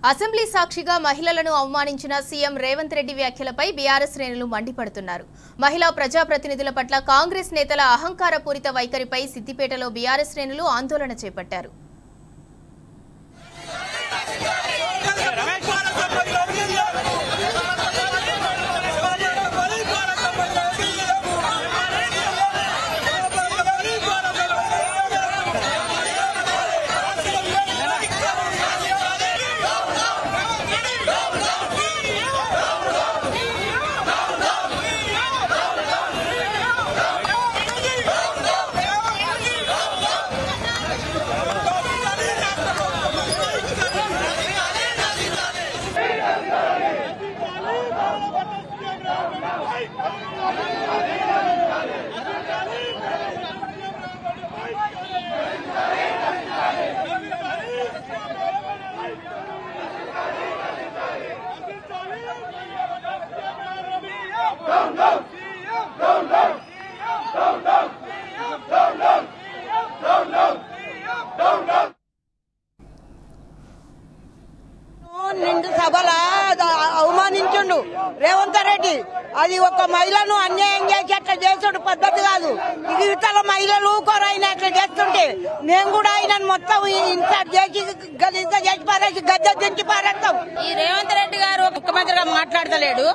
Assembly సాక్షిగా మహిళలను అవమానించిన సీఎం రేవంత్ రెడ్డి వ్యాఖ్యలపై బీఆర్ఎస్ శ్రేణులు మండిపడుతున్నారు. మహిళా ప్రజాప్రతినిధుల పట్ల కాంగ్రెస్ నేతల అహంకారపూరిత వైఖరిపై సిద్దిపేటలో బీఆర్ఎస్ శ్రేణులు ఆందోళన చేపట్టారు. నిండు సభల అవమానించుండు రేవంత్ రెడ్డి. అది ఒక మహిళను అన్యాయం చేసి అట్లా చేసుడు పద్ధతి కాదు. ఇతర మహిళలు ఊకోరైన అట్లా చేస్తుంటే మేము కూడా ఆయన మొత్తం ఇన్సర్ట్ చేసి గలీజ్గా చేసి పారేసి గద్దె దించి పారేస్తాం. ఈ రేవంత్ రెడ్డి గారు ముఖ్యమంత్రిగా మాట్లాడతలేడు.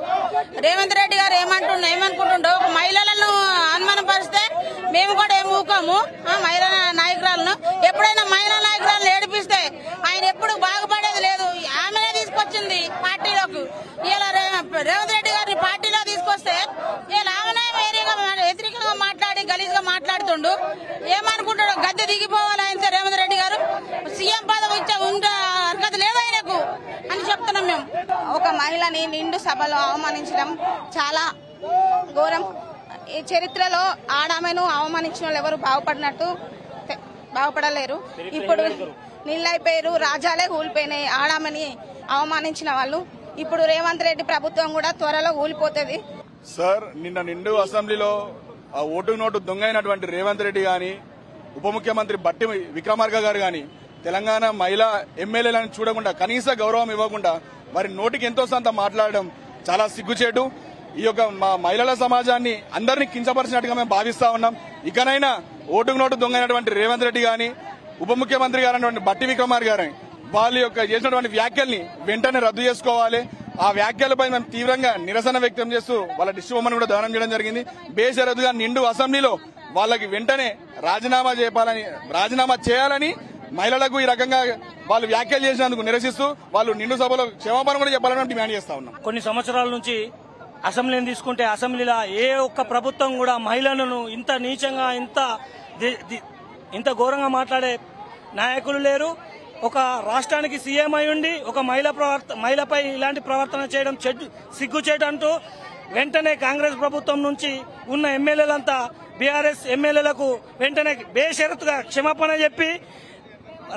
రేవంత్ రెడ్డి గారు ఏమనుకుంటుండో ఒక మహిళలను అనుమానపరిస్తే మేము కూడా ఏమి ఊకోము. మహిళా నాయకురాలను ఎప్పుడైనా మహిళా నాయకురాలను ఏడిపిస్తే ఆయన ఎప్పుడు బాగుపడేది లేదు. ఆమెనే తీసుకొచ్చింది పార్టీలోకి. ఇలా రేవంత్ రెడ్డి గారిని పార్టీలో తీసుకొస్తే ఇలా ఆమెనే వ్యతిరేకంగా మాట్లాడి గలీజ్గా మాట్లాడుతుండు. ఏమనుకుంటాడు? గద్దె దిగిపోవాలి ఆయన రేవంత్ రెడ్డి గారు. సీఎం పదవి ఇచ్చే అర్హత లేదు ఆయనకు అని చెప్తున్నాం మేము. ఒక మహిళని నిండు సభలో అవమానించడం చాలా ఘోరం. ఈ చరిత్రలో ఆడామెను అవమానించిన వాళ్ళు ఎవరు బాగుపడలేరు. ఇప్పుడు నీళ్ళైపోయారు, రాజాలే కూలిపోయినాయి ఆడామని అవమానించిన వాళ్ళు. ఇప్పుడు రేవంత్ రెడ్డి ప్రభుత్వం కూడా త్వరలో కూలిపోతుంది. సార్, నిన్న నిండు అసెంబ్లీలో ఓటు నోటు దొంగ అయినటువంటి రేవంత్ రెడ్డి గాని, ఉప ముఖ్యమంత్రి బట్టి విక్రమార్క గారు గాని తెలంగాణ మహిళా ఎమ్మెల్యేలను చూడకుండా కనీస గౌరవం ఇవ్వకుండా వారి నోటికి ఎంతో సంత మాట్లాడడం చాలా సిగ్గుచేటు. ఈ యొక్క మా మహిళల సమాజాన్ని అందరినీ కించపరిచినట్టుగా మేము భావిస్తా ఉన్నాం. ఇకనైనా ఓటుకు నోటు దొంగ అయినటువంటి రేవంత్ రెడ్డి గాని, ఉప ముఖ్యమంత్రి గారు బట్టి విక్రమార్క గారు వాళ్ళ యొక్క చేసినటువంటి వ్యాఖ్యల్ని వెంటనే రద్దు చేసుకోవాలి. ఆ వ్యాఖ్యలపై మేము తీవ్రంగా నిరసన వ్యక్తం చేస్తూ వాళ్ళ డిస్ట్రిక్ట్ బొమ్మను కూడా దహనం చేయడం జరిగింది. బేషరతుగా నిండు అసెంబ్లీలో వాళ్ళకి వెంటనే రాజీనామా చేయాలని మహిళలకు ఈ రకంగా వాళ్ళు వ్యాఖ్యలు చేసినందుకు నిరసిస్తూ వాళ్ళు నిండు సభలో క్షమాపణ కూడా చెప్పాలని డిమాండ్ చేస్తా ఉన్నాం. కొన్ని సంవత్సరాల నుంచి అసెంబ్లీని తీసుకుంటే అసెంబ్లీలో ఏ ఒక్క ప్రభుత్వం కూడా మహిళలను ఇంత నీచంగా ఇంత ఘోరంగా మాట్లాడే నాయకులు లేరు. ఒక రాష్ట్రానికి సీఎం అయి ఉండి ఒక మహిళపై ఇలాంటి ప్రవర్తన చేయడం సిగ్గుచేటు అంటూ వెంటనే కాంగ్రెస్ ప్రభుత్వం నుంచి ఉన్న ఎమ్మెల్యేలంతా బీఆర్ఎస్ ఎమ్మెల్యేలకు వెంటనే బేషరతుగా క్షమాపణ చెప్పి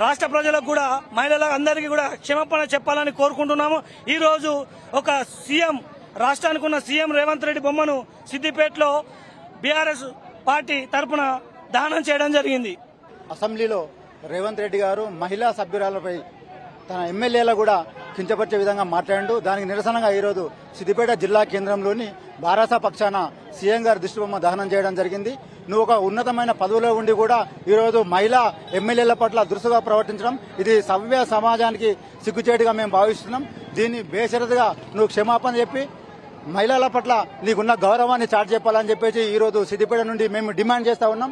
రాష్ట్ర ప్రజలకు కూడా మహిళలకు అందరికీ కూడా క్షమాపణ చెప్పాలని కోరుకుంటున్నాము. ఈ రోజు ఒక సీఎం రాష్ట్రానికి ఉన్న సీఎం రేవంత్ రెడ్డి బొమ్మను సిద్దిపేటలో బీఆర్ఎస్ పార్టీ తరఫున దహనం చేయడం జరిగింది. అసెంబ్లీలో రేవంత్ రెడ్డి గారు మహిళా సభ్యురాలపై తన ఎమ్మెల్యేల కూడా కించపరిచే విధంగా మాట్లాడాడు. దానికి నిరసనగా ఈరోజు సిద్దిపేట జిల్లా కేంద్రంలోని బారాస పక్షాన సీఎం గారి దిష్టిబొమ్మ దహనం చేయడం జరిగింది. నువ్వు ఒక ఉన్నతమైన పదవిలో ఉండి కూడా ఈరోజు మహిళా ఎమ్మెల్యేల పట్ల దురుసుగా ప్రవర్తించడం ఇది సభ్య సమాజానికి సిగ్గుచేటుగా మేము భావిస్తున్నాం. దీన్ని బేషరతుగా నువ్వు క్షమాపణ చెప్పి మహిళల పట్ల నీకున్న గౌరవాన్ని చాటి చెప్పాలని చెప్పేసి ఈరోజు సిద్దిపేట నుండి మేము డిమాండ్ చేస్తా ఉన్నాం.